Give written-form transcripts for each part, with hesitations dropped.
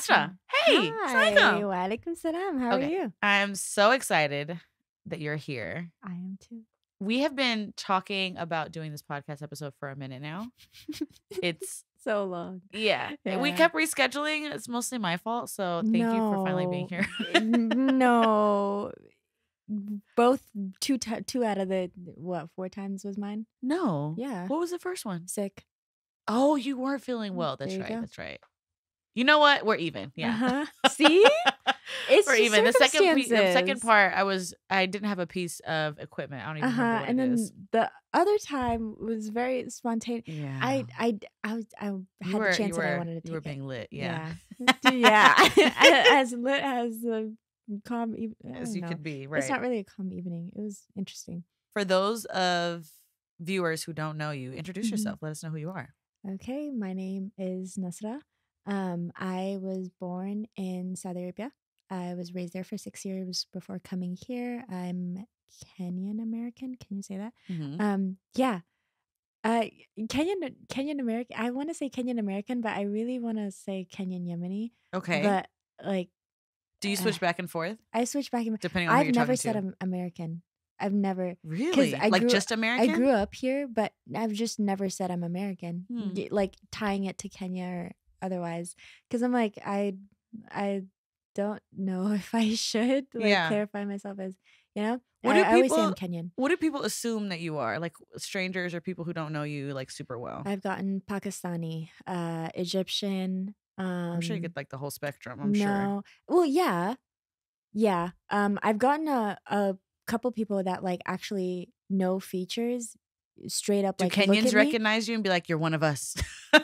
Nasrah. Hey. Hi. Assalamualaikum. Walaikum salam. How are you? I'm so excited that you're here. I am too. We have been talking about doing this podcast episode for a minute now. It's so long. Yeah. We kept rescheduling. It's mostly my fault. So thank you for finally being here. No. Both two out of the 4 times was mine? No. Yeah. What was the first one? Sick. Oh, you weren't feeling well. That's There you right. go. That's right. You know what? We're even. Yeah. See? It's We're just even. The second circumstances. part, I didn't have a piece of equipment. I don't even remember what And it then is. the other time was very spontaneous. Yeah. I had the chance that I wanted to take You were it. being lit. Yeah. Yeah. As lit as the calm As you could be. Right. It's not really a calm evening. It was interesting. For those of viewers who don't know you, introduce yourself. Let us know who you are. Okay, my name is Nasrah. I was born in Saudi Arabia. I was raised there for 6 years before coming here. I'm Kenyan American. Can you say that? Yeah. Kenyan American. I want to say Kenyan American, but I really want to say Kenyan Yemeni. Okay. But like, do you switch back and forth? I switch back and depending on who I've you're never talking said to? American. I've never Really? Just American? I grew up here, but I've just never said I'm American. Like tying it to Kenya or otherwise, because I'm like I don't know if I should clarify myself as I always say I'm Kenyan. What do people assume that you are? Like strangers or people who don't know you like super well? I've gotten Pakistani, Egyptian. I'm sure you get like the whole spectrum. I'm sure. Well, yeah. I've gotten a couple people that like actually know features straight up. Do like Kenyans look at recognize you and be like, "You're one of us"?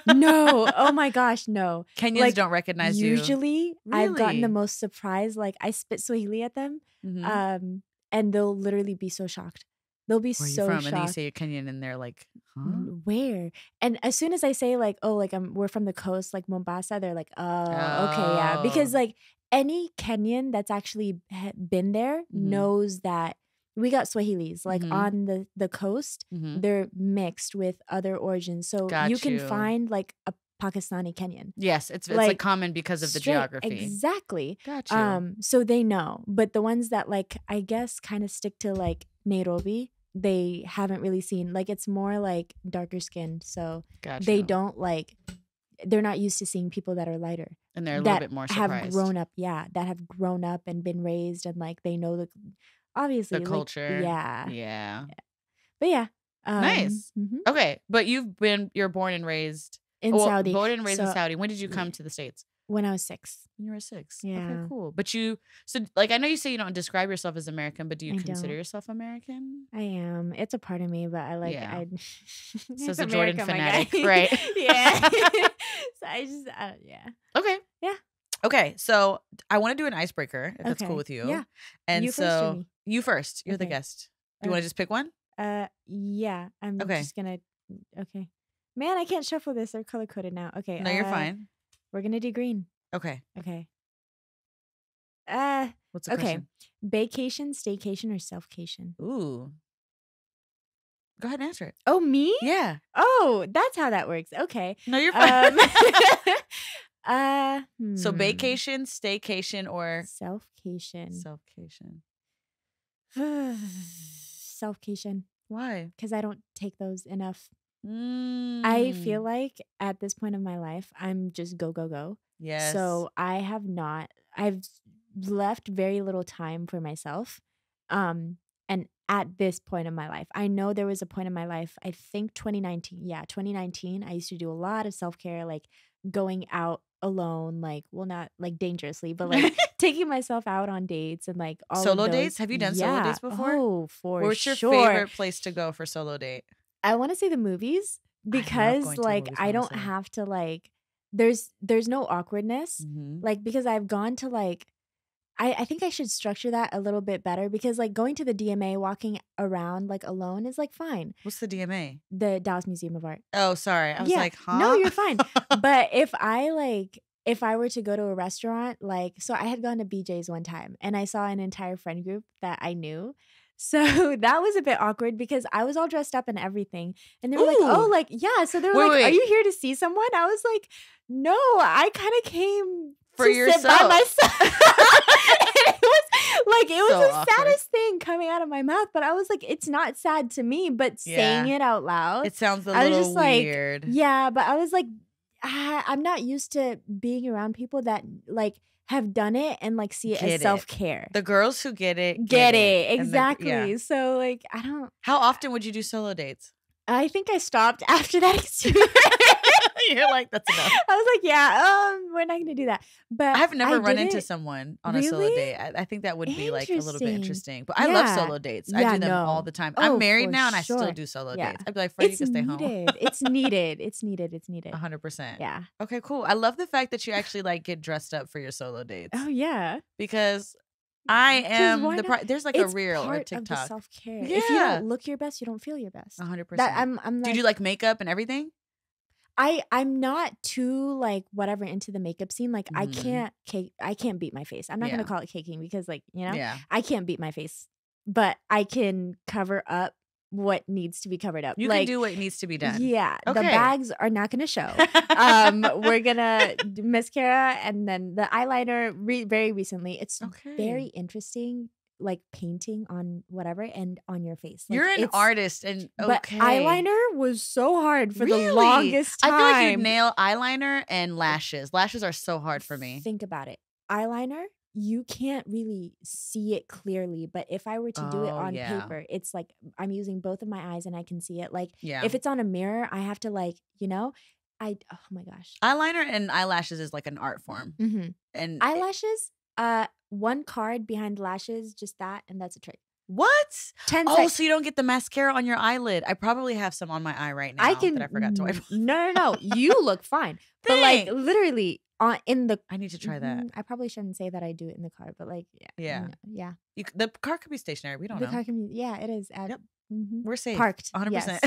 No. Oh my gosh, no. Kenyans don't recognize you. Usually, I've gotten Really? the most surprise. Like I spit Swahili at them, and they'll literally be so shocked. They'll be Where are you so from? shocked. And then you say you're Kenyan, and they're like, "Huh? Where?" And as soon as I say like, "Oh, like we're from the coast, like Mombasa," they're like, "Oh, okay, yeah." Because like any Kenyan that's actually been there knows that we got Swahilis like on the coast. They're mixed with other origins, so you can find like a Pakistani Kenyan. Yes, it's like common because of the geography. Exactly. Got you. So they know, but the ones that like I guess kind of stick to like Nairobi, they haven't really seen. Like it's more like darker skinned, so they don't like. They're not used to seeing people that are lighter, and they're a little bit more surprised. Have grown up, that have grown up and been raised, and like they know obviously the culture. Yeah. But yeah. Nice. Okay, but you're born and raised in Saudi. Born and raised in Saudi. When did you come to the States? When I was 6. When you were 6. Yeah. Okay, cool. But I know you say you don't describe yourself as American, but do you consider yourself American? I am. It's a part of me, but I like So it's a Jordan fanatic, right? Yeah. So I just Okay. Yeah. Okay, so I want to do an icebreaker, if that's cool with you. Yeah. And you first or me? You first. You're the guest. Do you want to just pick one? Yeah. I'm just gonna. Okay. Man, I can't shuffle this. They're color coded now. Okay. No, you're fine. We're gonna do green. Okay. What's the question? Vacation, staycation, or selfcation? Ooh. Go ahead and answer it. Oh, me? Yeah. Oh, that's how that works. Okay. No, you're fine. So vacation, staycation, or selfcation? Selfcation. Selfcation. Why? Because I don't take those enough. I feel like at this point of my life, I'm just go. Yes. So I've left very little time for myself. And at this point in my life, I know there was a point in my life, I think 2019. Yeah, 2019. I used to do a lot of self-care, like going out alone, like, well, not like dangerously, but like taking myself out on dates and like all solo of those. dates. Have you done solo dates before? Oh, for What's sure. What's your favorite place to go for solo date? I want to say the movies because like I don't have to like. There's no awkwardness, like because I've gone to like. I think I should structure that a little bit better because like going to the DMA, walking around like alone is like fine. What's the DMA? The Dallas Museum of Art. Oh, sorry. I was like, huh? No, you're fine. But if I were to go to a restaurant, like, so I had gone to BJ's one time and I saw an entire friend group that I knew. So that was a bit awkward because I was all dressed up and everything. And they were like, oh, like, yeah. So they were like, are you here to see someone? I was like, no, I kind of came for to yourself. sit by myself. And it was So the awkward. saddest thing coming out of my mouth. But I was like, it's not sad to me, but saying it out loud. It sounds a I was little just like, weird. yeah, but I was like, I'm not used to being around people that like have done it and like see it Get as it. self-care. The girls who get it, Get it. And Exactly. So like, I don't. How often would you do solo dates? I think I stopped after that experience. You're like, that's enough. I was like, yeah, we're not gonna do that. But I've never run into didn't- someone on a solo Really? date. I think that would be like a little bit interesting. But I Yeah. love solo dates. I Yeah, do them no. all the time. Oh, I'm married for now and I still sure. do solo Yeah. dates. I'd be like, Freddie, you It's can stay home. needed. It's needed. It's needed. It's needed. 100%. Yeah. Okay, cool. I love the fact that you actually like get dressed up for your solo dates. Oh yeah. because I 'Cause am why the not? there's like It's a reel or part of the TikTok. self-care. If you Yeah. don't look your best, you don't feel your best. 100%. That I'm Do like, you do like makeup and everything? I'm not too like whatever into the makeup scene. Like Mhm. I can't beat my face. I'm not Yeah. gonna call it caking because like, Yeah. I can't beat my face. But I can cover up what needs to be covered up. You like, can do what needs to be done. Yeah. The Okay. bags are not gonna show. We're gonna do mascara and then the eyeliner very recently. It's Okay. very interesting, like painting on whatever and on your face. Like, You're an it's- artist and But okay. eyeliner was so hard for Really? the longest time. I feel like you nail eyeliner and lashes. Lashes are so hard for me. Think about it. Eyeliner, you can't really see it clearly, but if I were to do it Oh, on yeah. paper, it's like I'm using both of my eyes and I can see it. Like Yeah. if it's on a mirror, I have to like, oh my gosh. Eyeliner and eyelashes is like an art form. Mm-hmm. And Eyelashes, one card behind lashes, just that, and that's a trick. what? 10 Oh, seconds. so you don't get the mascara on your eyelid. I probably have some on my eye right now I can. that I forgot to wipe. No. You look fine, but like Thanks. literally in the. I need to try that. I probably shouldn't say that I do it in the car, but like, Yeah. yeah. The car could be stationary. We don't The know. car can be. Yeah, it is. Yep. Mhm. We're safe. Parked. 100%. Yes.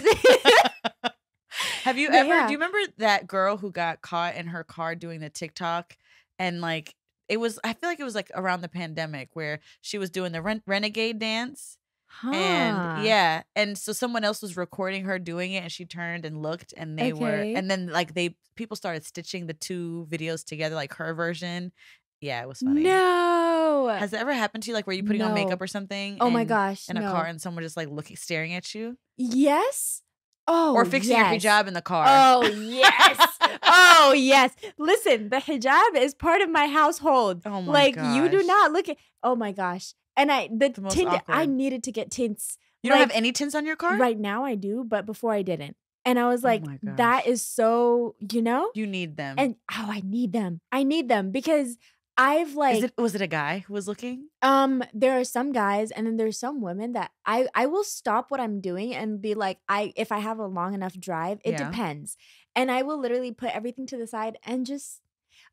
Have you But ever, yeah. do you remember that girl who got caught in her car doing the TikTok and like, I feel like it was like around the pandemic where she was doing the renegade dance. Huh. And yeah, and so someone else was recording her doing it, and she turned and looked, and they were, Okay. and then like people started stitching the two videos together, like her version. Yeah, it was funny. No. Has that ever happened to you, like were you putting on No. makeup or something? Oh my and- gosh. In a no. car, and someone just like staring at you, Yes. Oh. or fixing yes. your hijab in the car. Oh yes. Oh yes. Listen, the hijab is part of my household. Oh my like you do gosh. not look at. Oh my gosh. And the most tint. I awkward. needed to get tints. You don't have like, any tints on your car? Right now I do, but before I didn't. And I was Oh like, my that gosh. is so, You need them. and I need them. I need them because I've like Was it a guy who was looking? there are some guys and then there's some women that I will stop what I'm doing and be like, if I have a long enough drive, it Yeah. depends. And I will literally put everything to the side and just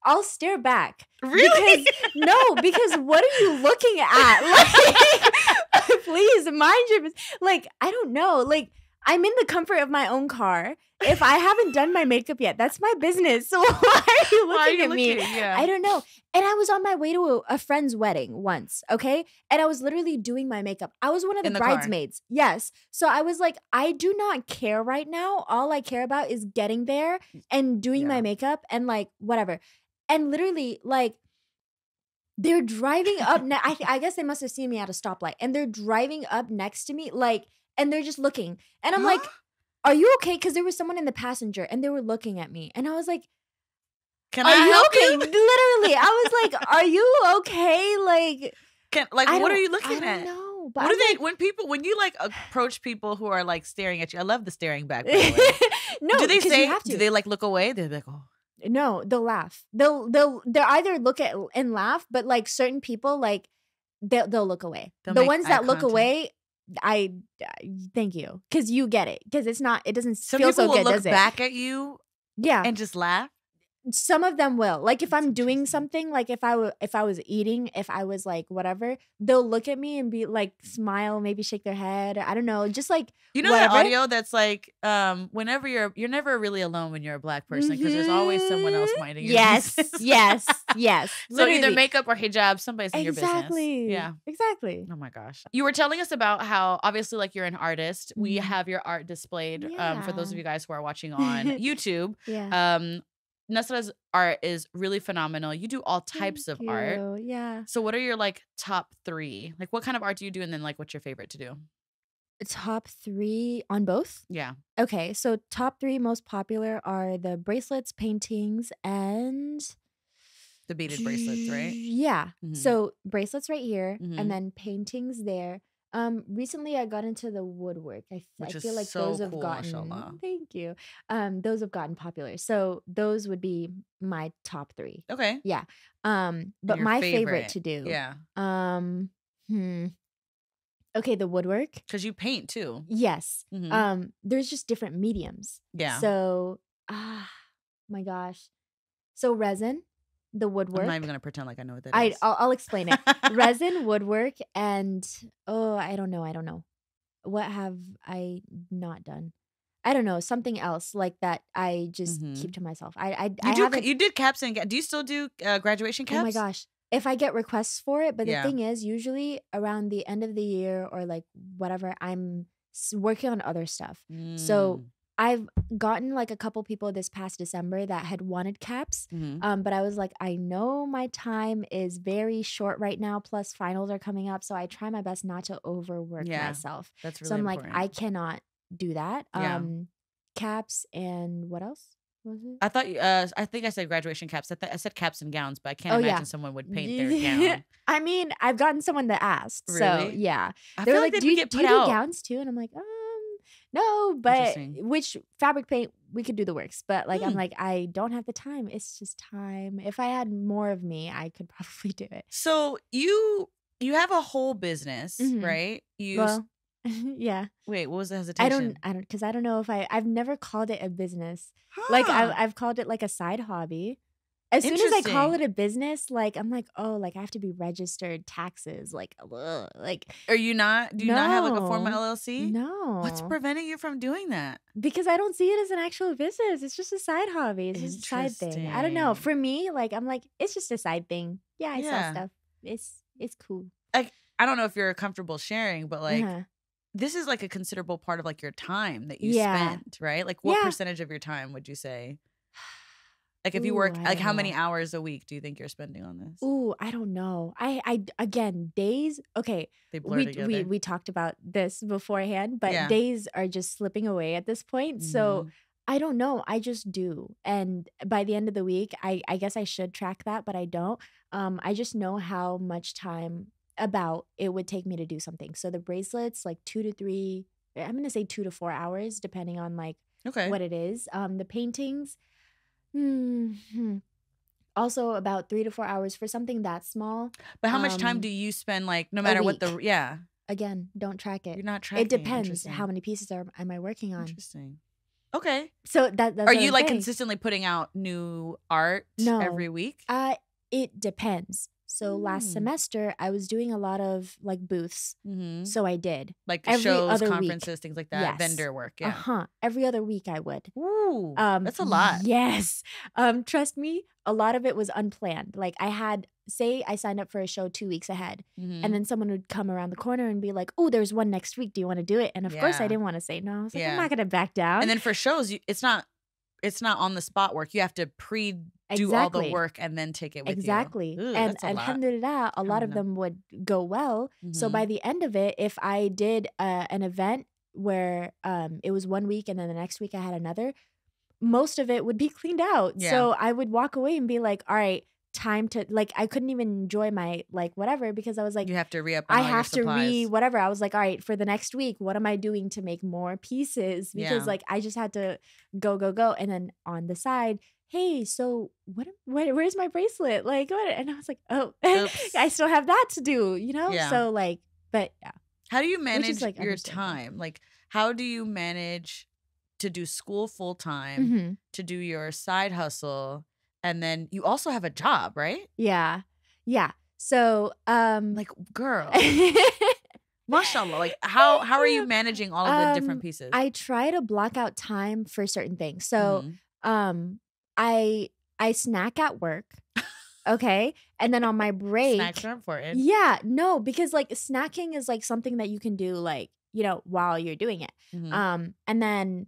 I'll stare back. Really? Because what are you looking at? Like, please mind your like, I don't know. Like, I'm in the comfort of my own car. If I haven't done my makeup yet, that's my business. So why are you Why are looking you at me? looking? Yeah. I don't know. And I was on my way to a friend's wedding once, okay? And I was literally doing my makeup. I was one of In the the car? bridesmaids. Yes. So I was like, I do not care right now. All I care about is getting there and doing Yeah. my makeup and like whatever. And literally, like, they're driving up. I guess they must have seen me at a stoplight, and they're driving up next to me, like, and they're just looking. And I'm like, "Are you okay?" Because there was someone in the passenger, and they were looking at me, and I was like, Can "Are I you help okay?" you? Literally, I was like, "Are you okay?" Like, What are you I looking don't at? know, but What I'm do they when you like approach people who are like staring at you? I love the staring back. By the way. no, do they 'cause you say? have to. Do they like look away? They're like, oh, No, they'll laugh. They'll either look at and laugh, but like certain people, like they'll look away. They'll The make ones eye that look contact. away, I thank you because you get it because it doesn't some feel people so will good, look does it? back at you Yeah, and just laugh. some of them will. Like if That's I'm doing interesting. something, like if I was eating, if I was like whatever, they'll look at me and be like smile, maybe shake their head. I don't know, just like You know whatever. that audio that's like, whenever you're never really alone when you're a black person because there's always someone else minding your Yes, business. yes. So either Literally. makeup or hijab, somebody's in your business. Exactly. Yeah. Exactly. Oh my gosh. You were telling us about how obviously like you're an artist. We Mhm. have your art displayed for those Yeah. of you guys who are watching on YouTube. Yeah. Nasrah's art is really phenomenal. You do all Thank types of art. you. Yeah. So what are your like top 3? Like what kind of art do you do and then like what's your favorite to do? Top 3 on both? Yeah. Okay, so top 3 most popular are the bracelets, paintings, and The beaded bracelets, right? yeah. Mhm. So bracelets right here, and Mhm. then paintings there. Recently I got into the woodwork. I Which is feel like those so have cool, gotten mashallah. thank you. Those have gotten popular. So those would be my top 3. Okay. Yeah. And But your my favorite favorite. to do, Yeah. um, hmm, okay, the woodwork. Cuz you paint too. Yes. Mhm. There's just different mediums. Yeah. So, ah, my gosh. So resin, the I'm not even woodwork. going to pretend like I know what that is. I'll explain it. Resin, woodwork, and oh, I don't know. I don't know. What have I not done? I don't know. Something else like that. I just keep Mhm. to myself. You I do haven't. you did caps and do you still do graduation Oh my caps? gosh. If I get requests for it, but the Yeah. thing is, usually around the end of the year or like whatever, I'm working on other stuff. So Mm. I've gotten like a couple people this past December that had wanted caps. Mhm. But I was like, I know my time is very short right now, plus finals are coming up. So I try my best not to overwork Yeah. myself. That's So really I'm like, I important. cannot do that. Yeah. Caps and what else was it? I think I said graduation caps. I said caps and gowns, but I can't Oh yeah. imagine someone would paint their gown. I mean, I've gotten someone that asked. So Really? yeah. I They were feel like like, they'd be get do put you do out. gowns too? And I'm like, no, but Interesting. which fabric paint we could do the works. But like I'm Hmm. like, I don't have the time. It's just time. If I had more of me, I could probably do it. So you have a whole business, Hmm. right? Well, yeah. Wait, what was the hesitation? Because I don't know if I've never called it a business. Like Huh. I've called it like a side hobby. As soon as I call Interesting. it a business, like I'm like, oh, like I have to be registered, taxes, like, ugh, like Do you not have like a formal no, LLC? What's no, preventing you from doing that? because I don't see it as an actual business. It's just a side hobby. It's just a side thing. I don't know. Interesting. For me, like I'm like, it's just a side thing. Yeah, I sell Yeah. stuff. It's cool. Like I don't know if you're comfortable sharing, but like Uh-huh. this is like a considerable part of like your time that you Yeah, spend, right? Like what yeah. percentage of your time would you say? Like if you Ooh, work I like don't how many know. hours a week do you think you're spending on this? Ooh, I don't know. Again, days. Okay, They blur together. we talked about this beforehand, but Yeah. days are just slipping away at this point. So Mhm. I don't know. I just do, and by the end of the week, I guess I should track that, but I don't. I just know how much time about it would take me to do something. So the bracelets, like 2 to 3. I'm gonna say 2 to 4 hours, depending on like Okay. what it is. The paintings. Hmm. Also about 3 to 4 hours for something that small, But how much time do um, you spend like no a matter what week. the yeah, Again, don't track it. you're not It tracking it. depends how Interesting. many pieces am I working on. Interesting. Okay. So that's Are what you I'm like saying. consistently putting out new art every No. week? It depends. So last Mm. semester, I was doing a lot of like booths. Mhm. So I did Like every shows, other week. conferences, things like that, Yes. vendor work, yeah. Uh-huh. Every other week I would. Ooh, that's a lot. Yes. Trust me, a lot of it was unplanned. Like say I signed up for a show 2 weeks ahead, and Mhm. then someone would come around the corner and be like, "Oh, there's one next week. Do you want to do it?" And of course, I Yeah. didn't want to say no. I was like, "I'm Yeah. not gonna back And down." then for shows, it's not on the spot work. You have to do all the Exactly. work and then take it with you. Exactly. Ooh, And that's a lot. alhamdulillah, a I lot don't of know. them would go well. So by Mhm. the end of it, if I did an event where it was 1 week and then the next week I had another, most of it would be cleaned out. Yeah. So I would walk away and be like, all right, time to like I couldn't even enjoy my like whatever because I was like, You have to re-up on I all your have to supplies. whatever. I was like, all right, for the next week, what am I doing to make more pieces? Because Yeah. like I just had to go. And then on the side, hey, so where's my bracelet? Like what? And I was like, oh, Oops. I still have that to do, you know? Yeah. So like, but yeah, How do you which is manage like your understandable. time? Like, how do you manage to do school full time, Hmm. to do your side hustle, and then you also have a job, right? Yeah. Yeah. So Like, girl, thank mashallah. Like, how are you you. managing all of the different pieces? I try to block out time for certain things. So, Mhm. I snack at work, okay? And then on my Snacks break, are important. yeah, no, because like snacking is like something that you can do like, while you're doing it. Mhm. And then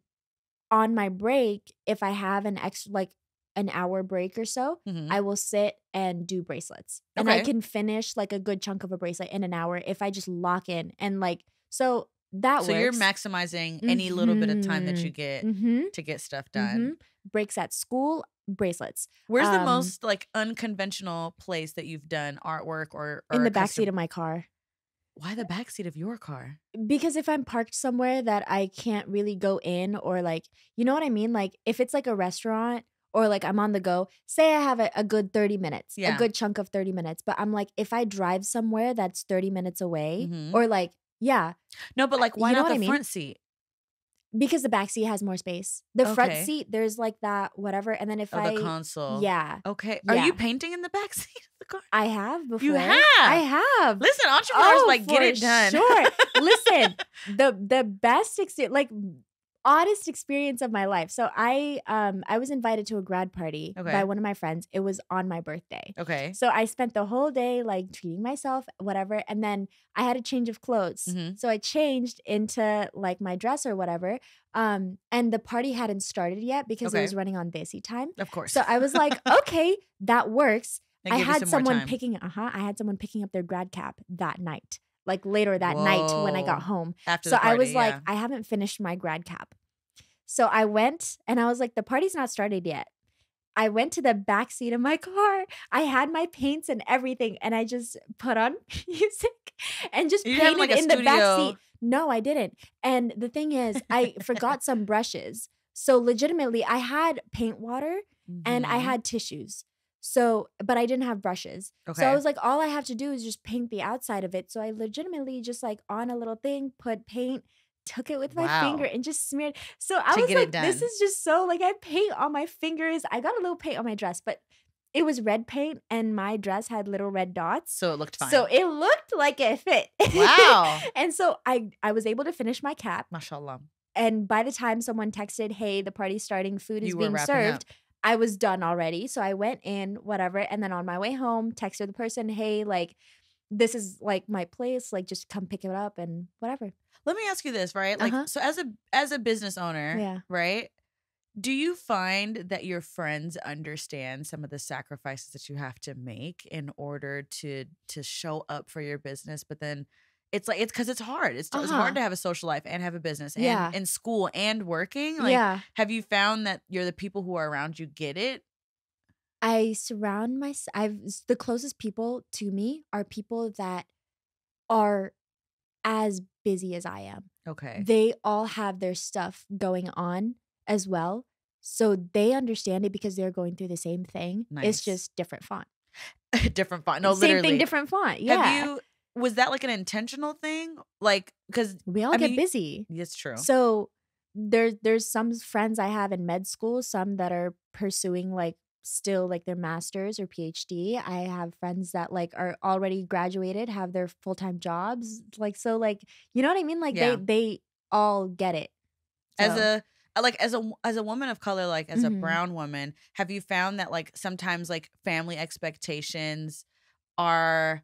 on my break, if I have an extra like an hour break or so, Mhm. I will sit and do bracelets. And I Okay. can finish like a good chunk of a bracelet in an hour if I just lock in and like, so that So you're works. maximizing any little bit of time that you get Mm-hmm. to get stuff Mm-hmm. done. Breaks at school, bracelets. Where's the most like unconventional place that you've done artwork or In a the backseat custom? of my car. Why the backseat of your car? Because if I'm parked somewhere that I can't really go in or like, you know what I mean? Like if it's like a restaurant or like I'm on the go, say I have a good 30 minutes, a Yeah. good chunk of 30 minutes. But I'm like, if I drive somewhere that's 30 minutes away Mhm. or like, yeah, No, but like why you know not what the I mean? front seat? Because the back seat has more space. The front Okay. seat, there's like that whatever. And then if Oh, the I, console. yeah, Okay. Are you yeah, painting in the back seat of the car? I have before. You I have. have. Listen, entrepreneurs Oh, like get for it done. sure. Listen, the best experience, like oddest experience of my life. So I was invited to a grad party by Okay. one of my friends. It was on my birthday. Okay. So I spent the whole day like treating myself, whatever, and then I had a change of clothes. Mhm. So I changed into like my dress or whatever. And the party hadn't started yet because it Okay. was running on Desi time. Of course. So I was like, okay, that works. They I give you had some more someone time. picking up their grad cap that night, like later that night when I got Whoa. home. After So the party, I was like, yeah. I haven't finished my grad cap. So I went and I was like, the party's not started yet. I went to the back seat of my car. I had my paints and everything, and I just put on music and just You have painted like a in the back studio. seat. No, I didn't. And the thing is, I forgot some brushes. So legitimately, I had paint water and I Mhm. had tissues. So, but I didn't have brushes. So I Okay. was like, all I have to do is just paint the outside of it. So I legitimately just like on a little thing, put paint, took it with my finger Wow. and just smeared. So I To was get it like, this done. is just so like I paint on my fingers. I got a little paint on my dress, but it was red paint and my dress had little red dots. So it looked fine. So it looked like it fit. Wow. And so I was able to finish my cap. Mashallah. And by the time someone texted, hey, the party's starting, food is You were being wrapping served, up. I was done already. So I went in, whatever. And then on my way home, texted the person, hey, like, this is like my place. Like, just come pick it up and whatever. Let me ask you this, right? Like, Uh-huh. so as a business owner, Yeah. right? Do you find that your friends understand some of the sacrifices that you have to make in order to show up for your business? But then it's like it's because it's hard. It's hard Uh-huh. to have a social life and have a business and Yeah. in school and working. Like, Yeah. have you found that you're the people who are around you get it? I surround myself, the closest people to me are people that are as busy as I am. Okay. They all have their stuff going on as well. So they understand it because they're going through the same thing. Nice. It's just different font. Different font. No, Same literally. thing, different font. Yeah. Have you? Was that like an intentional thing? Like, because We all I get mean, busy. it's true. So there's some friends I have in med school, some that are pursuing like still like their masters or PhD. I have friends that like are already graduated, have their full-time jobs. Like so like you know what I mean? Like Yeah. they all get it. As So, as a woman of color, like as a mhm. brown woman, have you found that like sometimes like family expectations are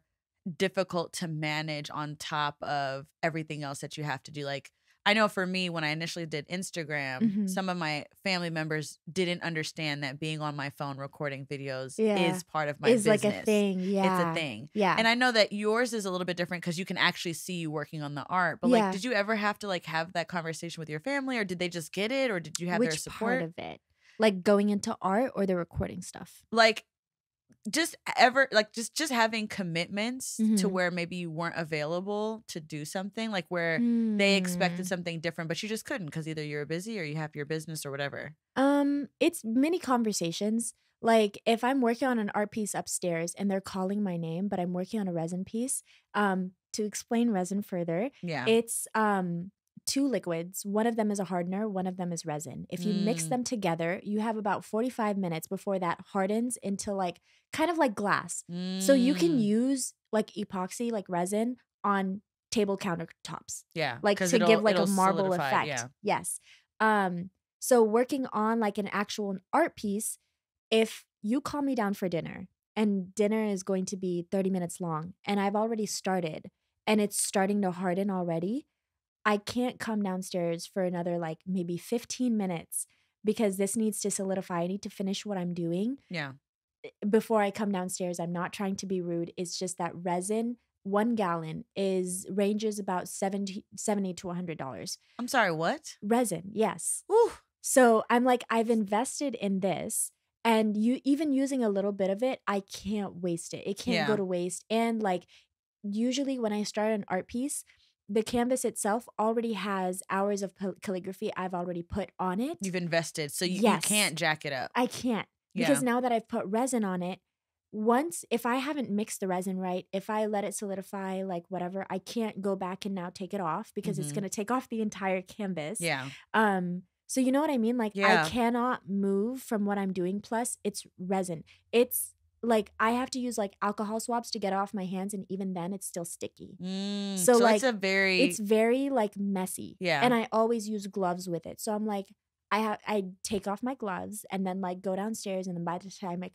difficult to manage on top of everything else that you have to do? Like, I know for me, when I initially did Instagram, Mhm. some of my family members didn't understand that being on my phone recording videos Yeah. is part of my Is business. like a thing. It's a Yeah. thing. Yeah. And I know that yours is a little bit different because you can actually see you working on the art. But like, Yeah. did you ever have to like have that conversation with your family, or did they just get it, or did you have their Which part support? of it? Like going into art or the recording stuff? Like, just ever like just having commitments to Mhm. where maybe you weren't available to do something, like where they expected Hmm. something different, but you just couldn't because either you're busy or you have your business or whatever. It's many conversations. Like if I'm working on an art piece upstairs and they're calling my name, but I'm working on a resin piece, to explain resin further, Yeah. it's two liquids. One of them is a hardener, one of them is resin. If you mix Mm. them together, you have about 45 minutes before that hardens into like kind of like glass. So you can Mm. use like epoxy, like resin on table countertops. Yeah, Like because to give like a it'll marble solidify. effect. Yeah. Yes. So working on like an actual art piece, if you call me down for dinner and dinner is going to be 30 minutes long and I've already started and it's starting to harden already, I can't come downstairs for another like maybe 15 minutes because this needs to solidify. I need to finish what I'm doing Yeah. before I come downstairs. I'm not trying to be rude. It's just that resin, 1 gallon ranges about $70 to $100. I'm sorry, what? Resin, yes. Ooh. So I'm like, I've invested in this, and you even using a little bit of it, I can't waste it. It can't go Yeah. to waste. And like, usually when I start an art piece, the canvas itself already has hours of calligraphy I've already put on it. You've invested, so you Yes. can't jack it up. I can't, Yeah. because now that I've put resin on it, if I haven't mixed the resin right, if I let it solidify, like whatever, I can't go back and now take it off because it's Mhm. going to take off the entire canvas. Yeah. So you know what I mean? Like, Yeah. I cannot move from what I'm doing. Plus, it's resin. It's like I have to use like alcohol swabs to get it off my hands, and even then, it's still sticky. So So like, it's a very it's very like messy. Yeah. And I always use gloves with it. So I'm like, I take off my gloves and then like go downstairs, and then by the time I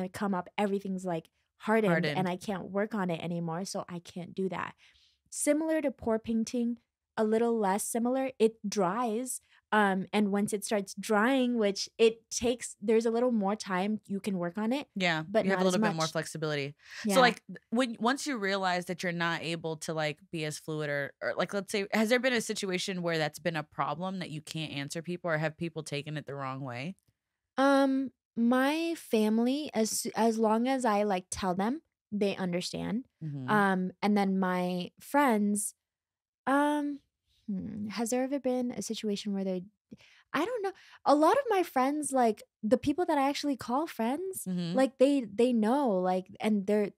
come up, everything's like hardened and I can't work on it anymore. So I can't do that. Similar to pour painting, a little less similar. It dries. And once it starts drying, which there's a little more time you can work on it. Yeah, but you have not a as little bit more much. flexibility. Yeah. So like once you realize that you're not able to like be as fluid or like, let's say, has there been a situation where that's been a problem that you can't answer people, or have people taken it the wrong way? My family, as long as I like tell them, they understand. Mhm. And then my friends, has there ever been a situation where I don't know. A lot of my friends, like the people that I actually call friends, Mhm. like they know, like, and they're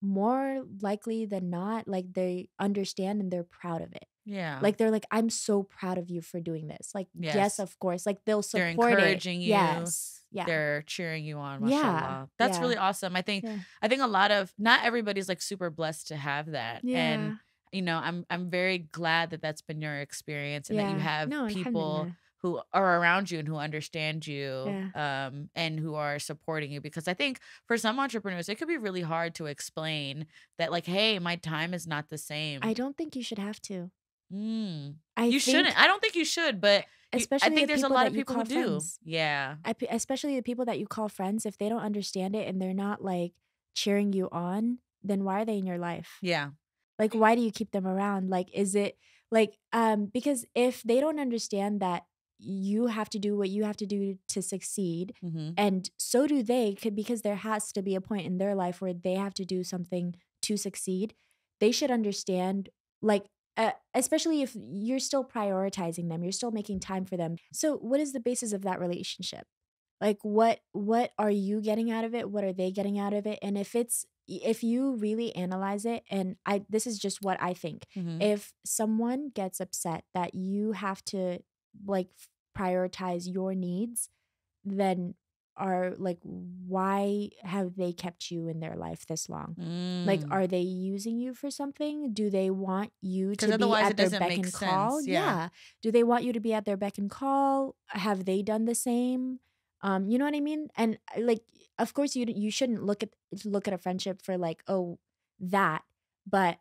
more likely than not, like they understand and they're proud of it. Yeah. Like they're like, I'm so proud of you for doing this. Like, yes, Yes. of course. Like they'll They're support it. encouraging you. Yes. Yeah. They're cheering you on, Yeah. mashallah. That's Yeah. really awesome. I think Yeah. a lot of not everybody's like super blessed to have that. And Yeah. I'm very glad that that's been your experience, and that you Yeah. have No, people alhamdulillah. who are around you and who understand you, Yeah. and who are supporting you. Because I think for some entrepreneurs, it could be really hard to explain that, like, hey, my time is not the same. I don't think you should have to. You I shouldn't. think, I don't think you should, but I especially think the there's a people lot that of you people who call do. friends. Yeah. Especially the people that you call friends, if they don't understand it and they're not like cheering you on, then why are they in your life? Yeah. Like, why do you keep them around? Like, is it like, because if they don't understand that you have to do what you have to do to succeed, Mhm. and so do they, because there has to be a point in their life where they have to do something to succeed, they should understand, like, especially if you're still prioritizing them, you're still making time for them. So, what is the basis of that relationship? Like, what are you getting out of it? What are they getting out of it? And if you really analyze it, and this is just what I think. Mhm. If someone gets upset that you have to like prioritize your needs, then are like, why have they kept you in their life this long? Like, are they using you for something? Do they want you Because to be otherwise it at their doesn't beck make and call? sense. Yeah. Yeah. Do they want you to be at their beck and call? Have they done the same? You know what I mean? And like, of course, you shouldn't look at a friendship for like, oh, that, but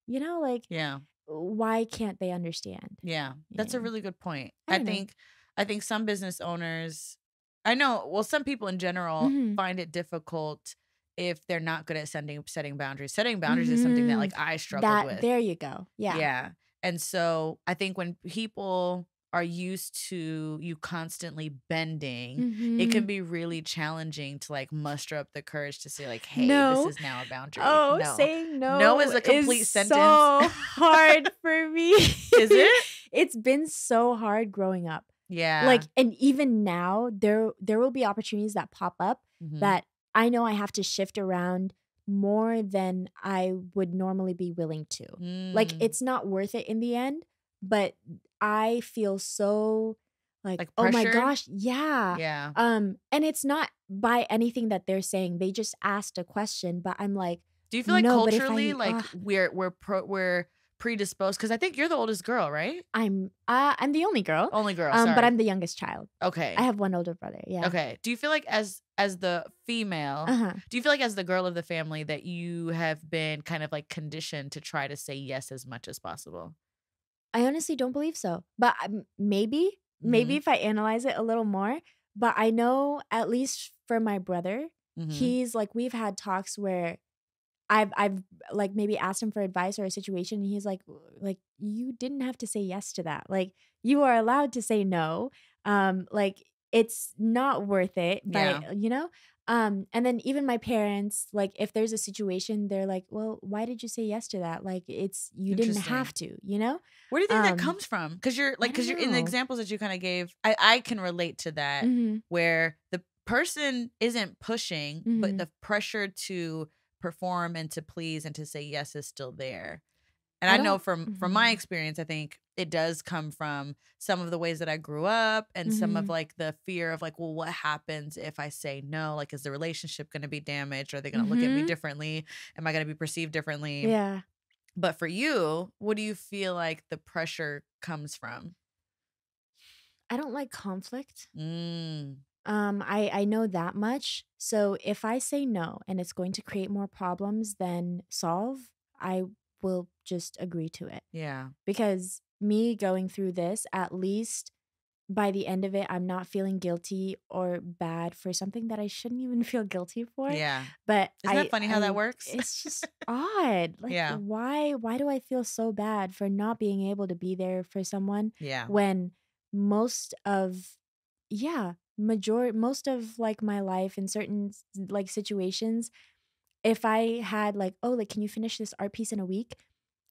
like, Yeah. why can't they understand? Yeah. That's a Yeah. really good point. I don't know. I think some business owners, I know, well, some people in general Mhm. find it difficult if they're not good at setting boundaries. Setting boundaries is something that like I struggled with. There you go. Yeah. Yeah. And so I think when people are used to you constantly bending, it can Mhm. be really challenging to like muster up the courage to say like, hey, this No. is now a boundary. Oh, No. saying No no is a complete is sentence. so hard for me. Is it? It's been so hard growing up. Yeah. Like, and even now, there will be opportunities that pop up Mhm. that I know I have to shift around more than I would normally be willing to. Like, Mm. it's not worth it in the end, but I feel so like, oh my pressured? gosh, yeah. Yeah. And it's not by anything that they're saying. They just asked a question, but I'm like, Do you feel like no, but if culturally, like we're predisposed? Because I think you're the oldest girl, right? I'm the only girl. Only girl. But Sorry. I'm the youngest child. Okay. I have one older brother. Yeah. Okay. Do you feel like as the female, Uh-huh. do you feel like as the girl of the family that you have been kind of like conditioned to try to say yes as much as possible? I honestly don't believe so. But maybe maybe if I analyze it a little more, but I know at least for my brother, Mm-hmm. he's like, we've had talks where I've like maybe asked him for advice or a situation, and he's like you didn't have to say yes to that. Like you are allowed to say no. Like it's not worth it, Yeah. but you know. And then even my parents, like if there's a situation, they're like, well, why did you say yes to that? Like you didn't Interesting. have to, you know? Where do you think that comes from? Because you're I don't in the know. examples that you kind of gave, I can relate to that, Mhm. where the person isn't pushing, but Mhm. the pressure to perform and to please and to say yes is still there. And I I know don't from my experience, I think it does come from some of the ways that I grew up and some of Mhm. like the fear of like, well, what happens if I say no? Like, is the relationship going to be damaged? Are they going to look at me Mhm. differently? Am I going to be perceived differently? Yeah. But for you, what do you feel like the pressure comes from? I don't like conflict. Mm, I know that much. So if I say no and it's going to create more problems than solve, I will just agree to it. yeah. Because me going through this, at least by the end of it, I'm not feeling guilty or bad for something that I shouldn't even feel guilty for. Yeah. But Isn't that funny how that works? it's just odd. Like Yeah. why do I feel so bad for not being able to be there for someone Yeah. when most of yeah, most of like my life in certain like situations, if I had like, oh, like, can you finish this art piece in a week?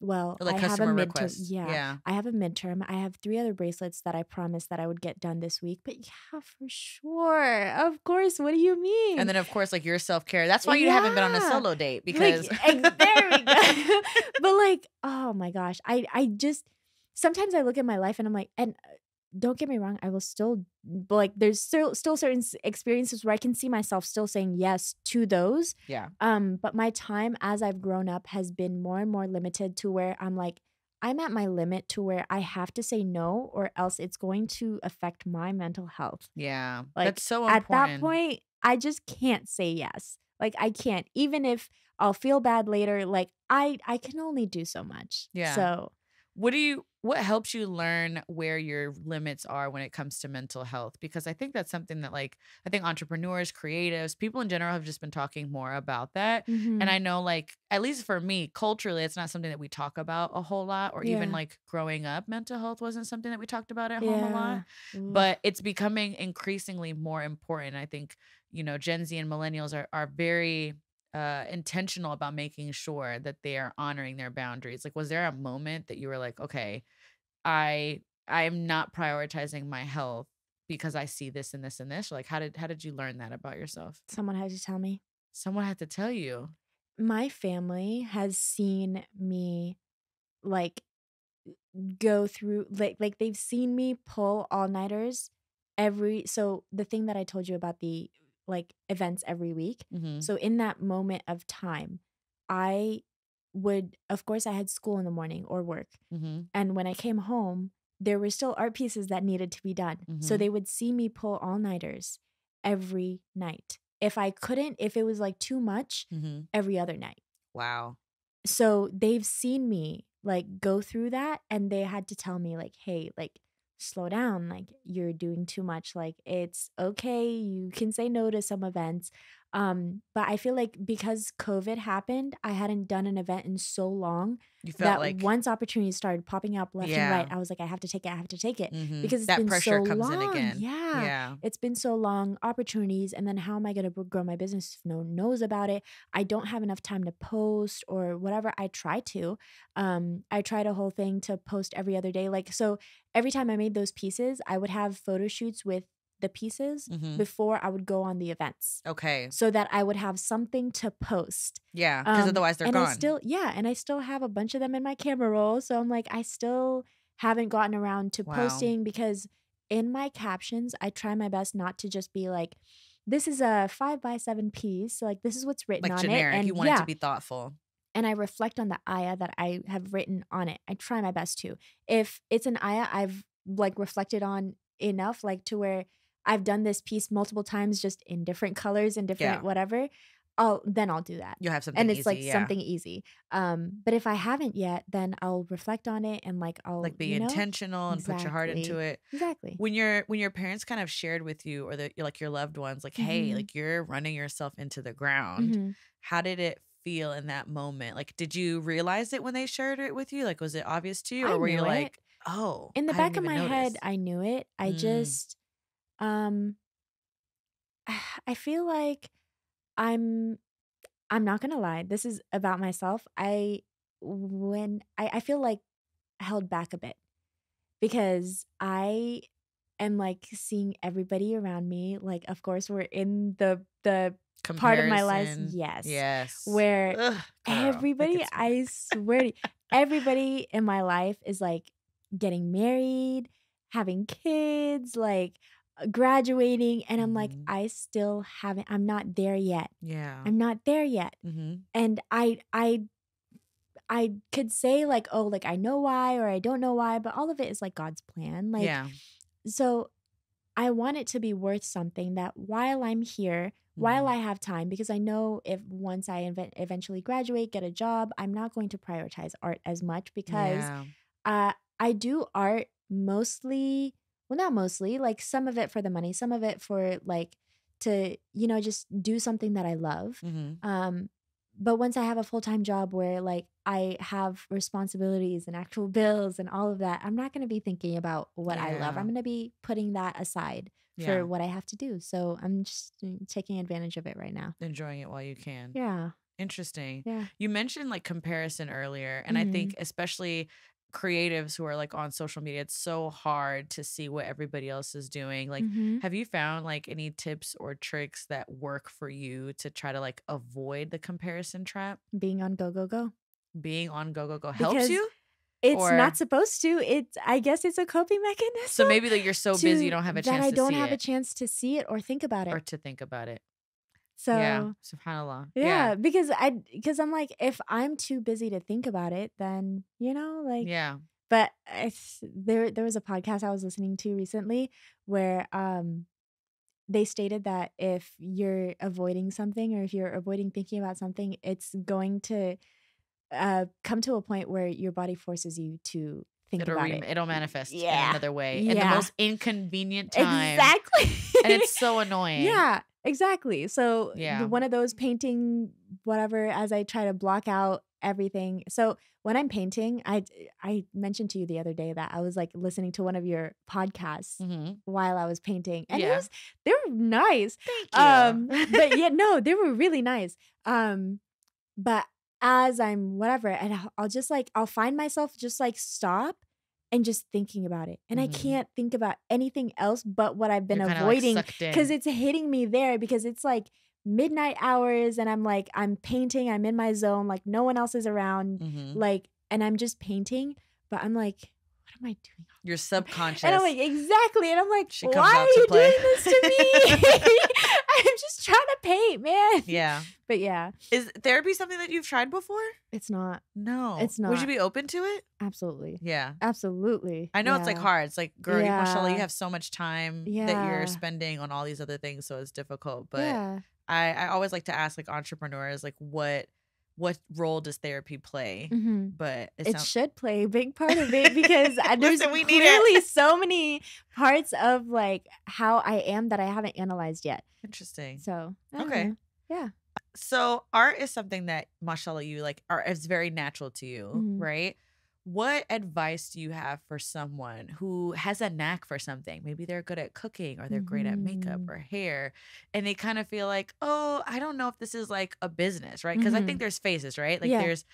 Well, Or I like have a customer midterm. requests. Yeah, Yeah. I have a midterm. I have 3 other bracelets that I promised that I would get done this week. But yeah, for sure. Of course. What do you And mean? then of course, like your self-care. That's why you haven't been on a Yeah. solo date Like because there we go. But like, oh my gosh. I just sometimes I look at my life and I'm like, and don't get me wrong, I will still but like there's still certain experiences where I can see myself still saying yes to those. yeah. But my time as I've grown up has been more and more limited to where I'm like, I'm at my limit to where I have to say no or else it's going to affect my mental health. Yeah. Like That's so at that important. point, I just can't say yes. Like I can't, even if I'll feel bad later, like I can only do so much. Yeah. So What helps you learn where your limits are when it comes to mental health? Because I think that's something that like I think entrepreneurs, creatives, people in general have just been talking more about that. And mhm. I know like at least for me, culturally, it's not something that we talk about a whole lot or even Yeah. like growing up, mental health wasn't something that we talked about at home a lot. Yeah. Oof. But it's becoming increasingly more important. I think, Gen Z and millennials are very intentional about making sure that they are honoring their boundaries. Like was there a moment that you were like, okay, I am not prioritizing my health because I see this and this and this. Like how did you learn that about yourself? Someone had to tell me. Someone had to tell you. My family has seen me like go through like they've seen me pull all-nighters every so the thing that I told you about the like events every week. Mhm. So in that moment of time, I would of course I had school in the morning or work. Mhm. And when I came home, there were still art pieces that needed to be done. So Mhm. they would see me pull all-nighters every night. If I couldn't, if it was like too much, Mhm. every other night. Wow. So they've seen me like go through that and they had to tell me like, "Hey, like slow down, like you're doing too much. Like it's okay, you can say no to some events." But I feel like because COVID happened, I hadn't done an event in so long You felt that like once opportunities started popping up left and right, yeah. I was like, I have to take it, I have to take it Mhm. because it's That been pressure so comes in long. again. Yeah. Yeah. It's been so long, opportunities, and then how am I going to grow my business if no one knows about it? I don't have enough time to post or whatever. I try to. I tried a whole thing to post every other day. Like, so every time I made those pieces, I would have photo shoots with the pieces Mhm. before I would go on the events Okay. so that I would have something to post. Yeah, because otherwise they're And I gone. still, yeah, and I still have a bunch of them in my camera roll. So I'm like, I still haven't gotten around to Wow. posting because in my captions, I try my best not to just be like, this is a 5x7 piece. So like, this is what's written Like on it. generic. You And want it to yeah, be thoughtful. and I reflect on the ayah that I have written on it. I try my best to. If it's an ayah I've like reflected on enough, like to where I've done this piece multiple times just in different colors and different Yeah. whatever, I'll do that. You'll have something And it's easy, like yeah. something easy. But if I haven't yet, then I'll reflect on it and like I'll Like be intentional and put your heart into it. Exactly. When your parents kind of shared with you, or like your loved ones, like, hey, like you're running yourself into the ground. How did it feel in that moment? Like, did you realize it when they shared it with you? Like, was it obvious to you, I or were you knew it. like, oh, In the I back didn't of even my head, notice? I knew it. I just um I feel like I'm not gonna lie. This is about myself. I feel like held back a bit because I am like seeing everybody around me. Like, of course, we're in the part of my life, Comparison. yes, Yes. where Ugh, girl, that everybody, gets me. I swear to you, everybody in my life is like getting married, having kids, like graduating, and I'm like, I still haven't. I'm not there yet. Yeah. I'm not there yet. And I could say like, oh, like I know why or I don't know why, but all of it is like God's plan. Like, Yeah. so I want it to be worth something that while I'm here, while I have time, because I know if once I eventually graduate, get a job, I'm not going to prioritize art as much because I do art mostly, well, not mostly, like some of it for the money, some of it for like to, just do something that I love. But once I have a full-time job where like I have responsibilities and actual bills and all of that, I'm not going to be thinking about what I love. I'm going to be putting that aside for what I have to do. So I'm just taking advantage of it right now. Enjoying it while you can. Yeah. Interesting. Yeah. You mentioned like comparison earlier, and I think especially creatives who are like on social media, it's so hard to see what everybody else is doing. Like, have you found like any tips or tricks that work for you to try to like avoid the comparison trap? Being on go. Being on go helps Because you? it's Or not supposed to. I guess it's a coping mechanism. so maybe that you're so busy you don't have a chance that I to don't see have a it chance to see it or think about or it. to think about it. Yeah, So subhanAllah. yeah, because I'm like, if I'm too busy to think about it, then like Yeah. But there was a podcast I was listening to recently where they stated that if you're avoiding something or if you're avoiding thinking about something, it's going to come to a point where your body forces you to think about it. It'll manifest in Yeah. another way in the Yeah. most inconvenient time. Exactly. And it's so annoying. Yeah, exactly. So Yeah. one of those painting whatever as I try to block out everything. So when I'm painting, I mentioned to you the other day that I was like listening to one of your podcasts while I was painting, and they were nice. Thank you. But yeah, no, they were really nice. But as I'm whatever, and I'll find myself just like stop and just thinking about it. And I can't think about anything else but what I've been You're kinda, avoiding like, sucked in. because it's hitting me there because it's like midnight hours and I'm painting, I'm in my zone, like no one else is around, like, and I'm just painting, but I'm like, what am I doing? Your subconscious. And I'm like, exactly. And I'm like, She comes why out are to you play. doing this to me? I'm just trying to paint, man. Yeah. But yeah. Is therapy something that you've tried before? It's not. No. It's not. Would you be open to it? Absolutely. Yeah. Absolutely. I know it's like hard. It's like, girl, mashallah, you Yeah. have so much time that Yeah. you're spending on all these other things, so it's difficult. But Yeah. I always like to ask like entrepreneurs, like what role does therapy play? But It should play a big part of it because there's Listen, we need clearly it. so many parts of like how I am that I haven't analyzed yet. Interesting. So I don't Okay. know. Yeah. So art is something that, mashallah, you like art is very natural to you, right? What advice do you have for someone who has a knack for something? Maybe they're good at cooking or they're great at makeup or hair, and they kind of feel like, oh, I don't know if this is like a business, right? Because I think there's phases, right? Like there's,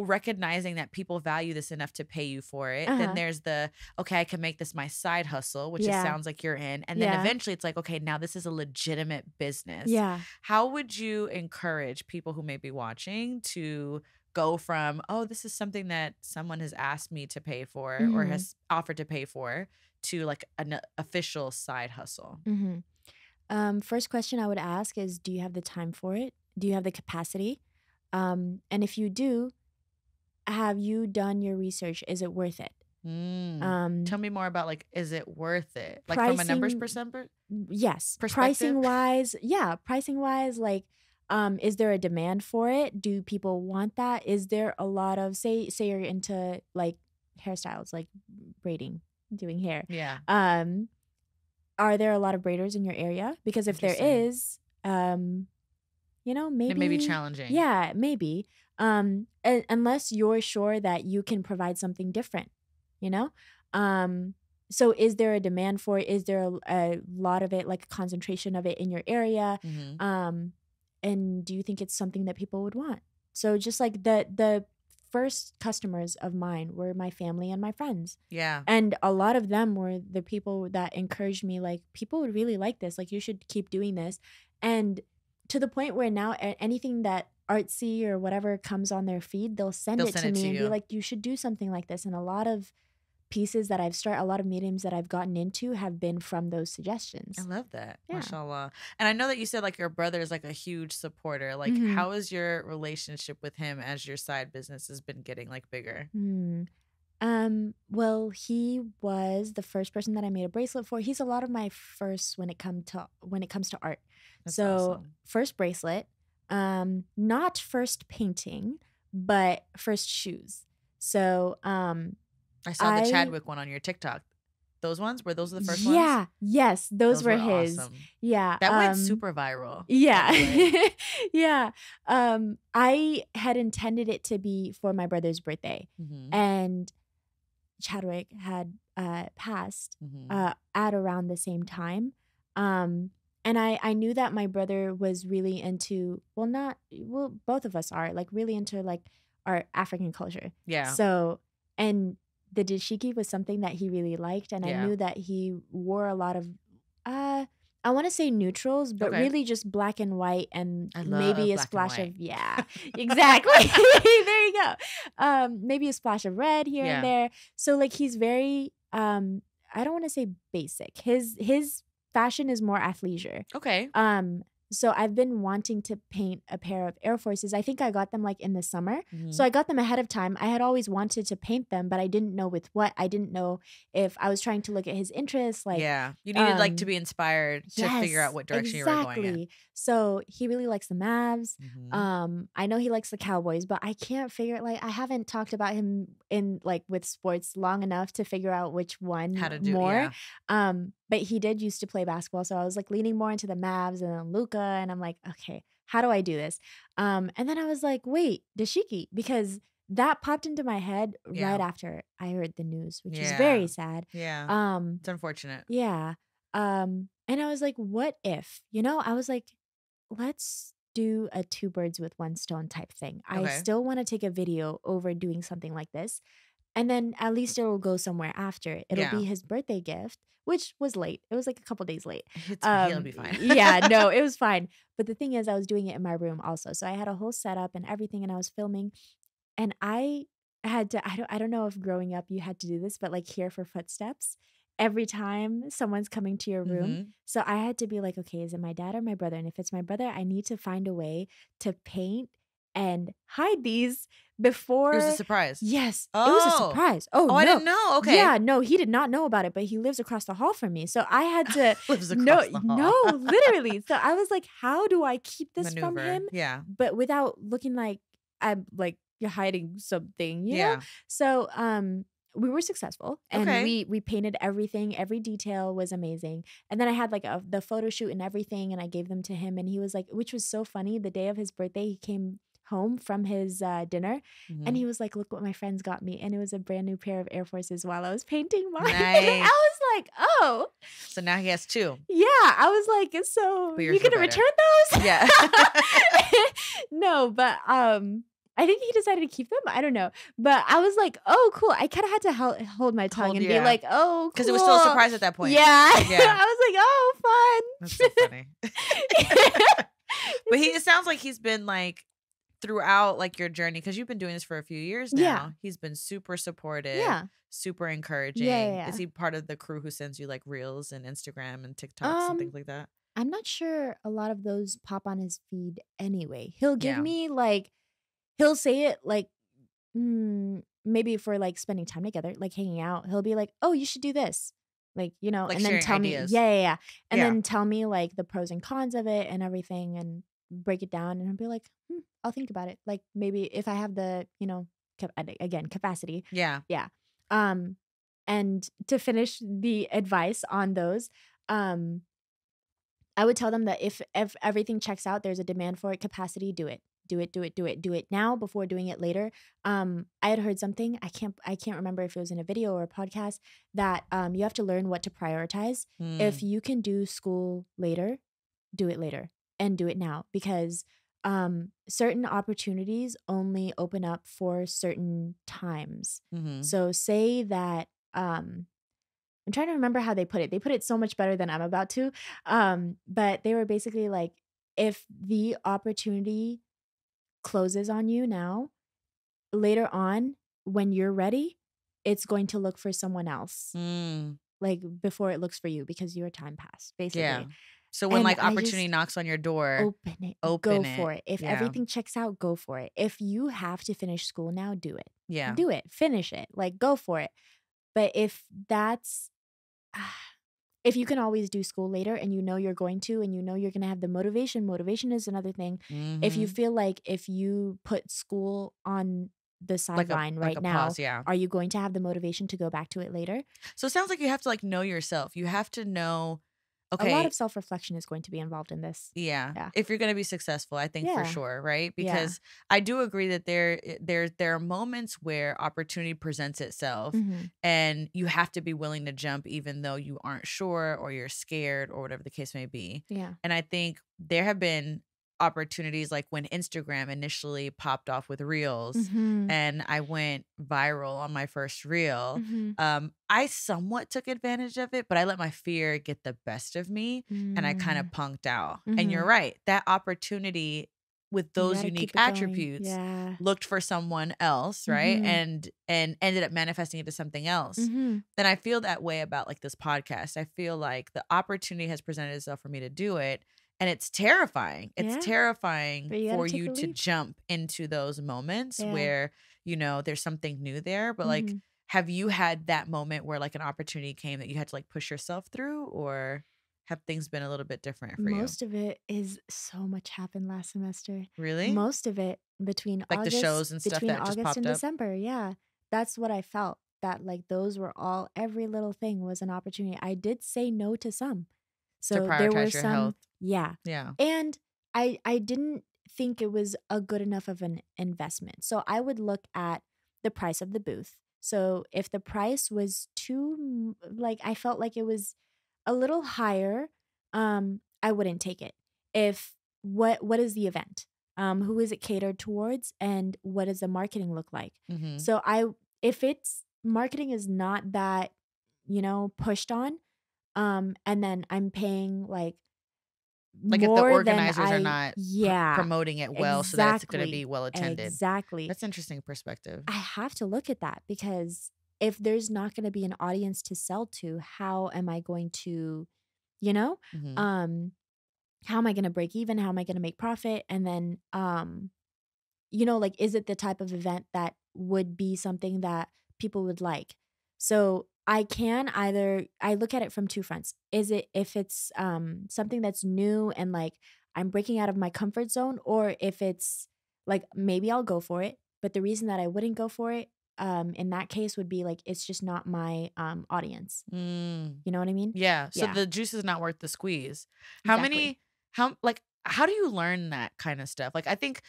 recognizing that people value this enough to pay you for it. Then there's the, okay, I can make this my side hustle, which it sounds like you're in. And then eventually it's like, okay, now this is a legitimate business. Yeah. How would you encourage people who may be watching to go from, oh, this is something that someone has asked me to pay for or has offered to pay for, to like an official side hustle? First question I would ask is, do you have the time for it? Do you have the capacity? And if you do, have you done your research? Is it worth it? Tell me more about like, is it worth it? Like from a numbers perspective? Yes. Perspective? Pricing wise, like Is there a demand for it? Do people want that? Is there a lot of say you're into like hairstyles, like braiding, doing hair? Yeah. Are there a lot of braiders in your area? Because if there Interesting. is, you know, It may be maybe, challenging. yeah, maybe. Unless you're sure that you can provide something different, you know? So is there a demand for it? Is there a lot of it, like a concentration of it in your area? Mm-hmm. And do you think it's something that people would want? So just like the first customers of mine were my family and my friends. Yeah. And a lot of them were the people that encouraged me, like, people would really like this. Like, you should keep doing this. And to the point where now anything that artsy or whatever comes on their feed, they'll send it to me and be you. like, you should do something like this. And a lot of pieces that I've started, a lot of mediums that I've gotten into have been from those suggestions. I love that. Yeah. Mashallah. And I know that you said like your brother is like a huge supporter. Like, Mhm. how is your relationship with him as your side business has been getting like bigger? Well, he was the first person that I made a bracelet for. He's a lot of my first when it comes to art. That's so awesome. first bracelet, not first painting, but first shoes. So I saw the Chadwick one on your TikTok. Those ones? Were those the first ones? Yeah, yes, those were his. awesome. Yeah. That went super viral. Yeah. by the way. Yeah. I had intended it to be for my brother's birthday. Mhm. And Chadwick had passed Mhm. at around the same time. And I knew that my brother was really into, both of us are like really into like our African culture. Yeah. So, and the dashiki was something that he really liked. And I Yeah. knew that he wore a lot of, I want to say neutrals, but Okay. really just black and white and I maybe love a black and splash white. of, yeah, exactly. There you go. Maybe a splash of red here Yeah. and there. So like he's very, I don't want to say basic. His fashion is more athleisure. Okay. So I've been wanting to paint a pair of Air Forces. I think I got them like in the summer. Mhm. So I got them ahead of time. I had always wanted to paint them, but I didn't know with what. I didn't know if I was trying to look at his interests. Like, yeah. You needed like to be inspired to figure out yes, what direction you were going in. exactly. So he really likes the Mavs. Mhm. I know he likes the Cowboys, but I can't figure like I haven't talked about him in like with sports long enough to figure out which one How to do more. yeah. But he did used to play basketball, so I was like leaning more into the Mavs and then Luca, and I'm like, okay, how do I do this? And then I was like, wait, dashiki, because that popped into my head Yeah. right after I heard the news, which is Yeah. very sad. Yeah. It's unfortunate. Yeah. And I was like, what if, I was like, let's do a two birds with one stone type thing. I Okay. still want to take a video over doing something like this. And then at least it will go somewhere after. It'll Yeah. be his birthday gift, which was late. It was like a couple days late. He'll be fine. Yeah, no, it was fine. But the thing is, I was doing it in my room also. So I had a whole setup and everything, and I was filming. And I had to, I don't know if growing up you had to do this, but like hear for footsteps every time someone's coming to your room. Mhm. So I had to be like, okay, is it my dad or my brother? And if it's my brother, I need to find a way to paint and hide these before. It was a surprise. Yes, it was a Oh. surprise. Oh, Oh, no. I didn't know. Okay. Yeah, no, he did not know about it, but he lives across the hall from me. So I had to, Lives across no, the hall. no, literally. So I was like, how do I keep this from Maneuver. him? Yeah. But without looking like I'm like you're hiding something, you know? Yeah. So we were successful and Okay. we painted everything. Every detail was amazing. And then I had like the photo shoot and everything, and I gave them to him, and he was like, which was so funny, the day of his birthday he came home from his dinner, and Mhm. he was like, look what my friends got me. And it was a brand new pair of Air Forces while I was painting mine. And I Nice. was like, oh So now he has two. yeah. I was like, so But you yours were gonna better. return those? Yeah. No, but I think he decided to keep them. I don't know. But I was like, oh, cool. I kind of had to hold my tongue and be yeah. like, oh, cool. Because it was still a surprise at that point. Yeah. Yeah. I was like, oh, fun. That's so funny. But it sounds like he's been like throughout like your journey, because you've been doing this for a few years now. Yeah. He's been super supportive. Yeah. Super encouraging. Yeah. Is he part of the crew who sends you like reels and Instagram and TikToks and things like that? I'm not sure a lot of those pop on his feed anyway. He'll give Yeah. me like, he'll say it like, maybe if we're like spending time together, like hanging out, he'll be like, oh, you should do this. Like, Like and then sharing tell ideas. me, yeah. And Yeah. then tell me like the pros and cons of it and everything. And break it down and I'll be like, I'll think about it. Like maybe if I have the, again, capacity. Yeah. Yeah. And to finish the advice on those, I would tell them that if everything checks out, there's a demand for it, capacity, do it. Do it, do it, do it, do it now before doing it later. I had heard something, I can't remember if it was in a video or a podcast, that you have to learn what to prioritize. If you can do school later, do it later and do it now, because certain opportunities only open up for certain times. So say that I'm trying to remember how they put it. They put it so much better than I'm about to. But they were basically like, if the opportunity closes on you now, later on, when you're ready, it's going to look for someone else. Like before it looks for you, because your time passed, basically. Yeah. So when And like I opportunity just knocks on your door, open it, open go it. for it. If Yeah. everything checks out, go for it. If you have to finish school now, do it. Yeah. Do it. Finish it. Like go for it. But if you can always do school later and you know you're going to, and you know you're going to have the motivation is another thing. If you feel like if you put school on the sideline right now, pause, yeah. are you going to have the motivation to go back to it later? So it sounds like you have to like know yourself. You have to know, okay. A lot of self-reflection is going to be involved in this. Yeah. If you're going to be successful, I think for Yeah. sure, right? Because I do agree that there are moments where opportunity presents itself and you have to be willing to jump even though you aren't sure or you're scared or whatever the case may be. Yeah. And I think there have been opportunities like when Instagram initially popped off with reels and I went viral on my first reel. I somewhat took advantage of it, but I let my fear get the best of me and I kind of punked out. And you're right, that opportunity with those unique attributes looked for someone else, right? And ended up manifesting into something else. Then I feel that way about like this podcast. I feel like the opportunity has presented itself for me to do it. And it's terrifying. It's terrifying for you to jump into those moments where, there's something new there. But like, have you had that moment where like an opportunity came that you had to like push yourself through, or have things been a little bit different for you? Most of it is so much happened last semester. Really? Most of it between like August, the shows and stuff that just popped and up? December. Yeah. That's what I felt, that like those were all, every little thing was an opportunity. I did say no to some. So to prioritize there were your some, health. Yeah. And I didn't think it was a good enough of an investment. So I would look at the price of the booth. So if the price was too, like, I felt like it was a little higher, I wouldn't take it. If what is the event? Who is it catered towards, and what does the marketing look like? So if it's marketing is not that, pushed on, and then I'm paying like if the more organizers than are not promoting it well, so that it's going to be well attended. Exactly. That's an interesting perspective. I have to look at that, because if there's not going to be an audience to sell to, how am I going to, how am I going to break even? How am I going to make profit? And then, like, is it the type of event that would be something that people would like? So I look at it from two fronts. Is it, if it's something that's new and like I'm breaking out of my comfort zone, or if it's like, maybe I'll go for it. But the reason that I wouldn't go for it in that case would be like, it's just not my audience. You know what I mean? Yeah. So the juice is not worth the squeeze. How do you learn that kind of stuff? Like, I think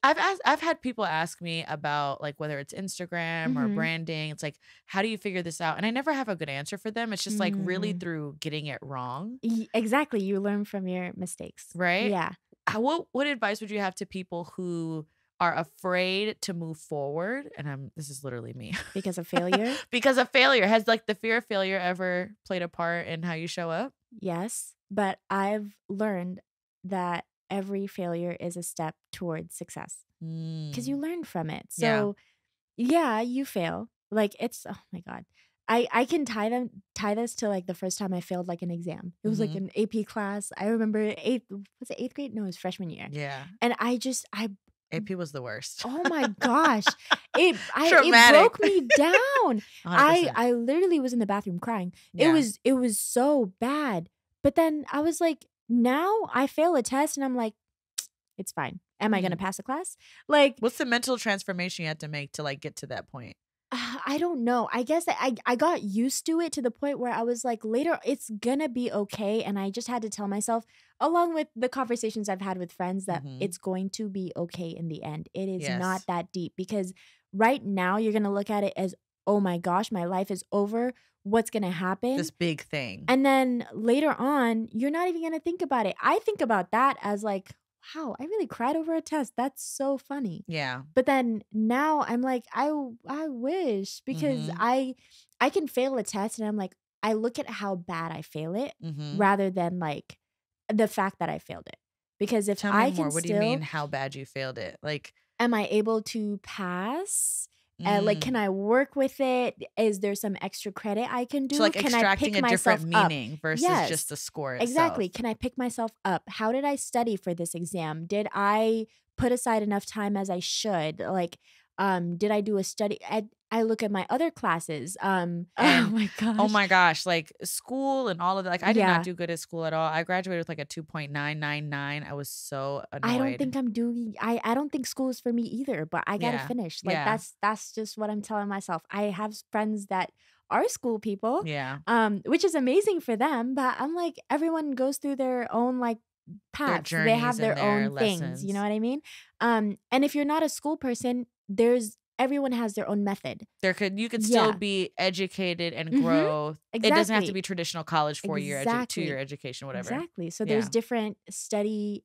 I've had people ask me about like whether it's Instagram or branding. It's like, how do you figure this out? And I never have a good answer for them. It's just like really through getting it wrong. Exactly. You learn from your mistakes. Right? Yeah. What advice would you have to people who are afraid to move forward? And this is literally me. Because of failure? Because of failure. Has like the fear of failure ever played a part in how you show up? Yes. But I've learned that every failure is a step towards success, because you learn from it. So yeah, you fail. Like, it's, oh my God. I can tie this to like the first time I failed like an exam. It was like an AP class. I remember was it 8th grade? No, it was freshman year. Yeah. And AP was the worst. Oh my gosh. It broke me down. 100%. I literally was in the bathroom crying. Yeah. It was so bad. But then I was like, now I fail a test and I'm like, It's fine. Am I going to pass a class? Like, what's the mental transformation you had to make to like get to that point? I don't know. I guess I got used to it to the point where I was like, later, it's gonna be okay. And I just had to tell myself, along with the conversations I've had with friends, that it's going to be okay in the end. It is not that deep, because right now you're gonna look at it as, oh my gosh, my life is over. What's gonna happen? This big thing. And then later on, you're not even gonna think about it. I think about that as like, wow, I really cried over a test. That's so funny. Yeah. But then now I'm like, I wish, because I can fail a test and I'm like, I look at how bad I fail it rather than like the fact that I failed it. Because if Tell me I more. can What do you mean how bad you failed it? Like, am I able to pass? Like, can I work with it? Is there some extra credit I can do? So like can extracting I pick a different myself meaning up? versus Yes, just the score itself. exactly. Can I pick myself up? How did I study for this exam? Did I put aside enough time as I should? Like, did I do a study? I look at my other classes. And Oh my gosh. like school and all of that. Like I did not do good at school at all. I graduated with like a 2.999. I was so annoyed. I don't think I'm doing. I don't think school is for me either. But I gotta finish. Like that's just what I'm telling myself. I have friends that are school people. Yeah. Which is amazing for them. But I'm like, everyone goes through their own like paths. They have their own things. You know what I mean? And if you're not a school person, everyone has their own method. You could still be educated and grow. Exactly. It doesn't have to be traditional college 4-year 2-year education, whatever. Exactly. So there's different study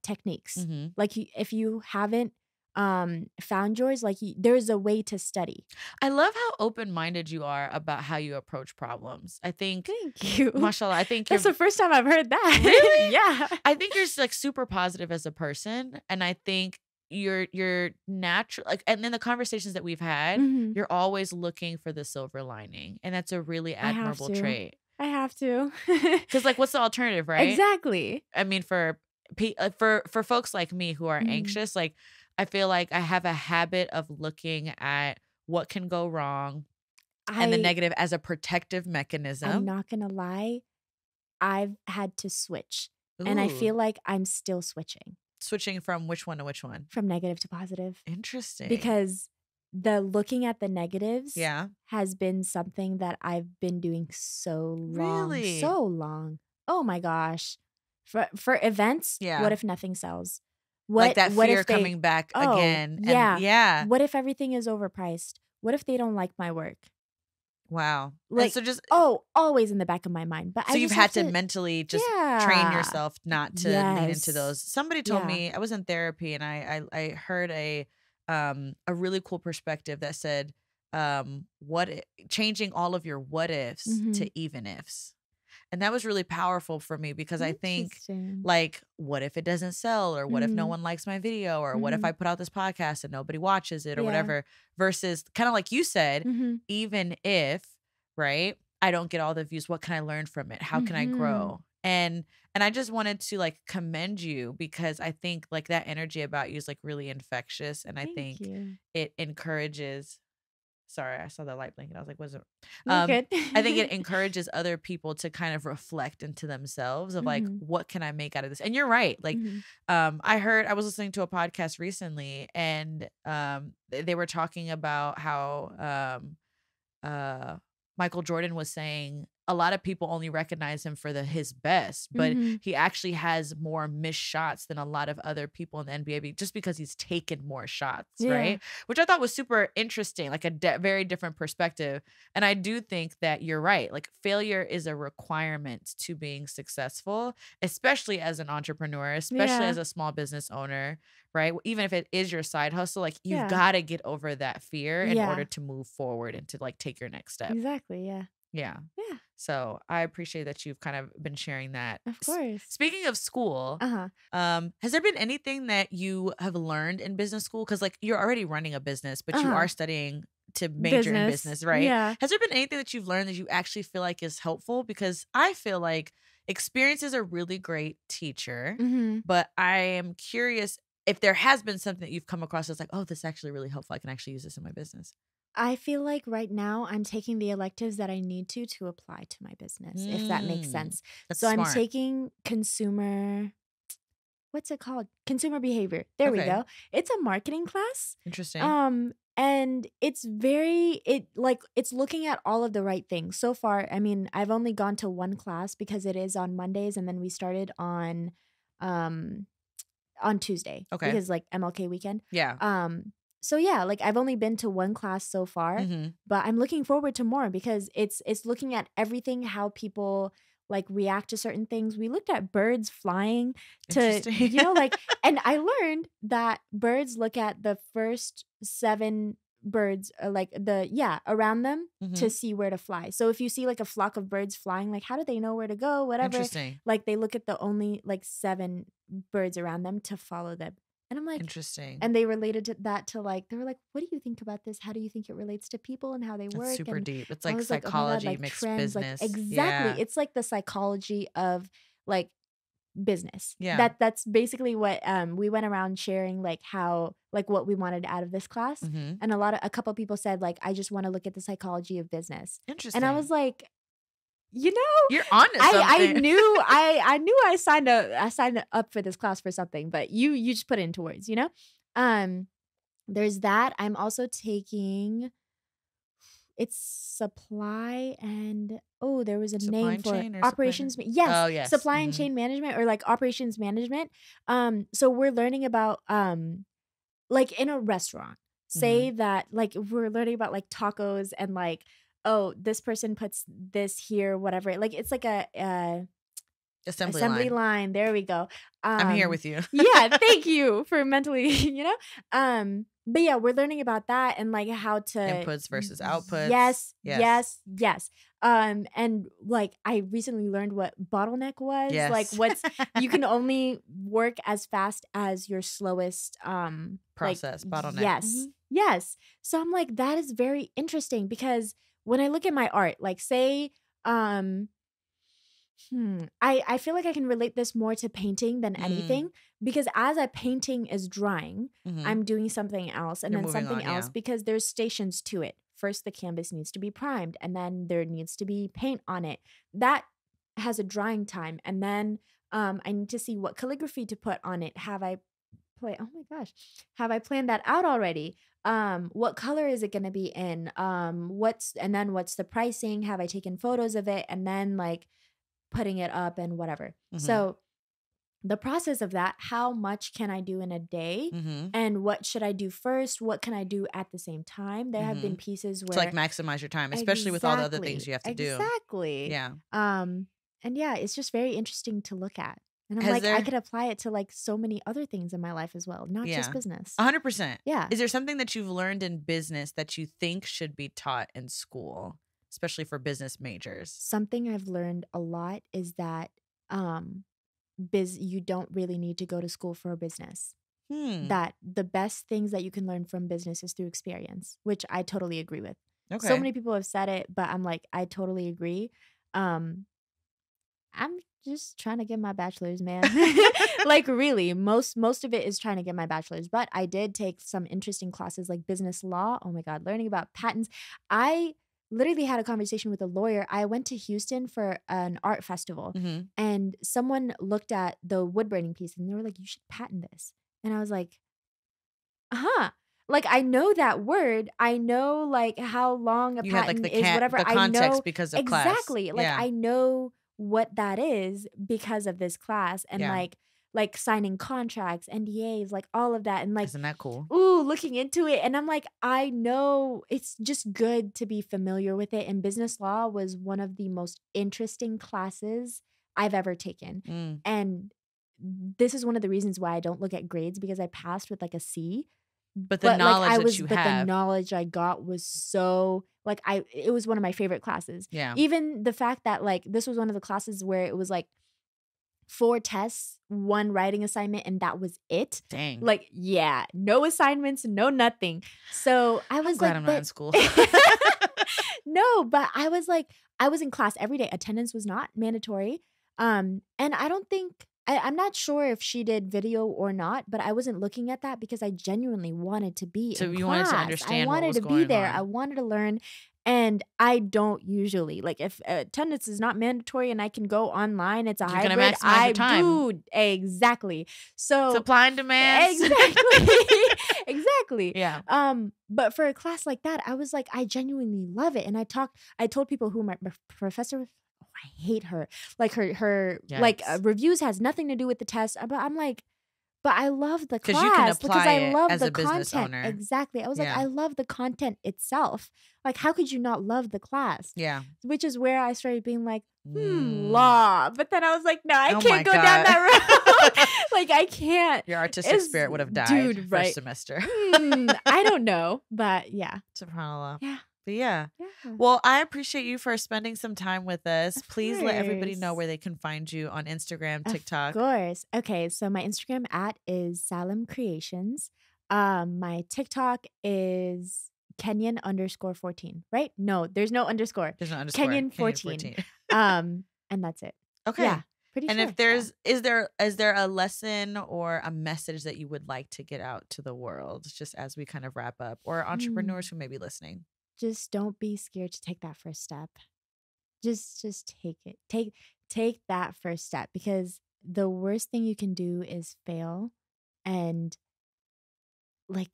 techniques. Like if you haven't found yours, like there's a way to study. I love how open-minded you are about how you approach problems. I think, thank you, mashallah, I think that's the first time I've heard that. Really? Yeah. I think you're like super positive as a person, and I think you're natural, like, and in the conversations that we've had, you're always looking for the silver lining, and that's a really admirable trait. I have to. Because like, what's the alternative, right? Exactly. I mean, for folks like me who are anxious, like I feel like I have a habit of looking at what can go wrong and the negative as a protective mechanism. I'm not gonna lie, I've had to switch. And I feel like I'm still switching. Switching from which one to which one? From negative to positive. Interesting. Because the looking at the negatives has been something that I've been doing so long. Really? So long. Oh my gosh. For events, what if nothing sells? Like that fear coming back again. Yeah. What if everything is overpriced? What if they don't like my work? Wow. Like, and so just always in the back of my mind. But so you've had to mentally just train yourself not to lean into those. Somebody told me, I was in therapy, and I heard a really cool perspective that said, changing all of your what ifs to even ifs. And that was really powerful for me, because I think, like, what if it doesn't sell? Or what if no one likes my video? Or what if I put out this podcast and nobody watches it, or whatever? Versus kind of like you said, even if, right, I don't get all the views, what can I learn from it? How can I grow? And I just wanted to like commend you, because I think like that energy about you is like really infectious. And I think it encourages. Sorry, I saw the light blinking. I was like, "Was it?" Good. I think it encourages other people to kind of reflect into themselves of like, what can I make out of this? And you're right. Like, I was listening to a podcast recently, and they were talking about how Michael Jordan was saying a lot of people only recognize him for his best, but he actually has more missed shots than a lot of other people in the NBA, just because he's taken more shots, right? Which I thought was super interesting, like a very different perspective. And I do think that you're right. Like, failure is a requirement to being successful, especially as an entrepreneur, especially as a small business owner, right? Even if it is your side hustle, like you've got to get over that fear in order to move forward and to like take your next step. Exactly. Yeah. Yeah. So I appreciate that you've kind of been sharing that. Of course. Speaking of school, has there been anything that you have learned in business school? Because like you're already running a business, but you are studying to major in business, right? Yeah. Has there been anything that you've learned that you actually feel like is helpful? Because I feel like experience is a really great teacher, but I am curious if there has been something that you've come across that's like, oh, this is actually really helpful. I can actually use this in my business. I feel like right now I'm taking the electives that I need to apply to my business, if that makes sense. That's so smart. I'm taking consumer what's it called? Consumer behavior. There we Okay. go. It's a marketing class. Interesting. And it's it's looking at all of the right things. So far, I mean, I've only gone to one class because it is on Mondays, and then we started um on Tuesday Okay. because like MLK weekend. Yeah. So yeah, like I've only been to one class so far, but I'm looking forward to more because it's looking at everything, how people like react to certain things. We looked at birds flying to, Interesting. you know, like, and I learned that birds look at the first 7 birds, around them to see where to fly. So if you see like a flock of birds flying, like how do they know where to go? Whatever. Interesting. Like they look at the only like 7 birds around them to follow them. And I'm like, Interesting. and they related that to like, they were like, what do you think about this? How do you think it relates to people and how they work? That's super and deep. It's I like was like, oh my God, psychology like mixed trends, business. like exactly. Yeah. It's like the psychology of like business. Yeah. That's basically what we went around sharing like how like what we wanted out of this class. And a couple people said like, I just want to look at the psychology of business. Interesting. And I was like, you know, you're honest. I knew I signed up for this class for something, but you just put it into words, you know? There's that. I'm also taking it's supply and there was a Supply name for it. chain or Operations. supply- Oh, yes. Supply and chain management or like operations management. So we're learning about like in a restaurant. Say that like we're learning about like tacos and like, oh, this person puts this here, whatever. Like it's like a assembly line. There we go. I'm here with you. Yeah, thank you for mentally, you know. But yeah, we're learning about that and like how to inputs versus outputs. Yes. And like I recently learned what bottleneck was. Yes. Like what's you can only work as fast as your slowest process bottleneck. Yes. Yes. So I'm like, that is very interesting because when I look at my art, like say I feel like I can relate this more to painting than anything because as a painting is drying, I'm doing something else and You're then moving something on, else yeah. because there's stations to it. First, the canvas needs to be primed and then there needs to be paint on it. That has a drying time. And then I need to see what calligraphy to put on it. Have I planned that out already? What color is it going to be in? What's the pricing? Have I taken photos of it? And then like putting it up and whatever. So the process of that, how much can I do in a day and what should I do first? What can I do at the same time? There have been pieces where to like maximize your time, especially with all the other things you have to do. Exactly. Yeah. And yeah, it's just very interesting to look at. And I'm I could apply it to like so many other things in my life as well, not just business. 100%. Yeah. Is there something that you've learned in business that you think should be taught in school, especially for business majors? Something I've learned a lot is that you don't really need to go to school for a business. That the best things that you can learn from business is through experience, which I totally agree with. Okay. So many people have said it, but I'm like, I totally agree. I'm just trying to get my bachelor's, man. Like really, most of it is trying to get my bachelor's, but I did take some interesting classes like business law. Oh my God, learning about patents. I literally had a conversation with a lawyer. I went to Houston for an art festival and someone looked at the wood burning piece and they were like, you should patent this. And I was like, like I know that word. I know like how long a you had patent like is, whatever. the context I know because of exactly. class. Like Yeah. I know what that is because of this class and like signing contracts, NDAs, like all of that. And like, isn't that cool? Ooh, looking into it. And I'm like, I know it's just good to be familiar with it. And business law was one of the most interesting classes I've ever taken. And this is one of the reasons why I don't look at grades because I passed with like a C. But the knowledge the knowledge I got was so like it was one of my favorite classes. Yeah. Even the fact that like this was one of the classes where it was like 4 tests, 1 writing assignment, and that was it. Dang. Like, yeah, no assignments, no nothing. So I was glad I'm not in school. No, but I was like, I was in class every day. Attendance was not mandatory. And I don't think I'm not sure if she did video or not, but I wasn't looking at that because I genuinely wanted to be So in you wanted to class. I understand what wanted was to be going there. I on. wanted to learn. And I don't usually, like, if attendance is not mandatory and I can go online, it's a You're gonna hybrid. maximize your time. Do exactly. So Supply and demand. exactly, exactly. Yeah. But for a class like that, I was like, I genuinely love it. And I told people who my professor was, oh, I hate her. Like her like Yikes. reviews has nothing to do with the test. But I'm like, but I love the 'Cause class you can because apply I it love as the a business content. owner. Exactly. I was like, Yeah. I love the content itself. Like, how could you not love the class? Yeah. Which is where I started being like, law. But then I was like, no, I Oh my can't go down God. that road. Like, I can't. Your artistic spirit would have died Dude, right. first semester. I don't know, but yeah. SubhanAllah. Yeah. But yeah. Yeah. Well, I appreciate you for spending some time with us. Of Please let everybody know course. where they can find you on Instagram, Of TikTok. course. Okay, so my Instagram is Salim Creations. My TikTok is Kenyan_14, right? No, there's no underscore. There's no underscore. Kenyan 14. And that's it. Okay. Yeah. Pretty And sure. if there's is there a lesson or a message that you would like to get out to the world just as we kind of wrap up, or entrepreneurs who may be listening? Just don't be scared to take that first step. Just take it. Take that first step, because the worst thing you can do is fail, and like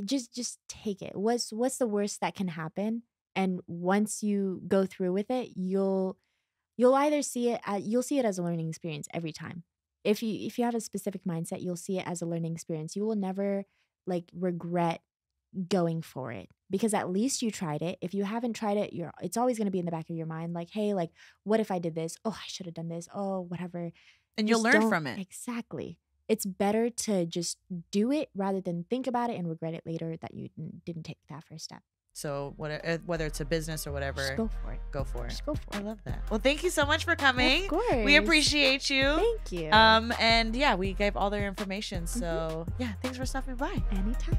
just take it. What's the worst that can happen? And once you go through with it, you'll either see it as a learning experience every time. If you have a specific mindset, you'll see it as a learning experience. You will never like regret going for it, because at least you tried it. If you haven't tried it, it's always going to be in the back of your mind, like, hey, like, what if I did this? Oh, I should have done this. Oh, whatever. And you'll Just learn don't- from it. Exactly. It's better to just do it rather than think about it and regret it later that you didn't take that first step. So whether it's a business or whatever, Just go for it. go for it. Just go for I it. love that. Well, thank you so much for coming. Of course. We appreciate you. Thank you. And yeah, we gave all their information. So yeah, thanks for stopping by. Anytime.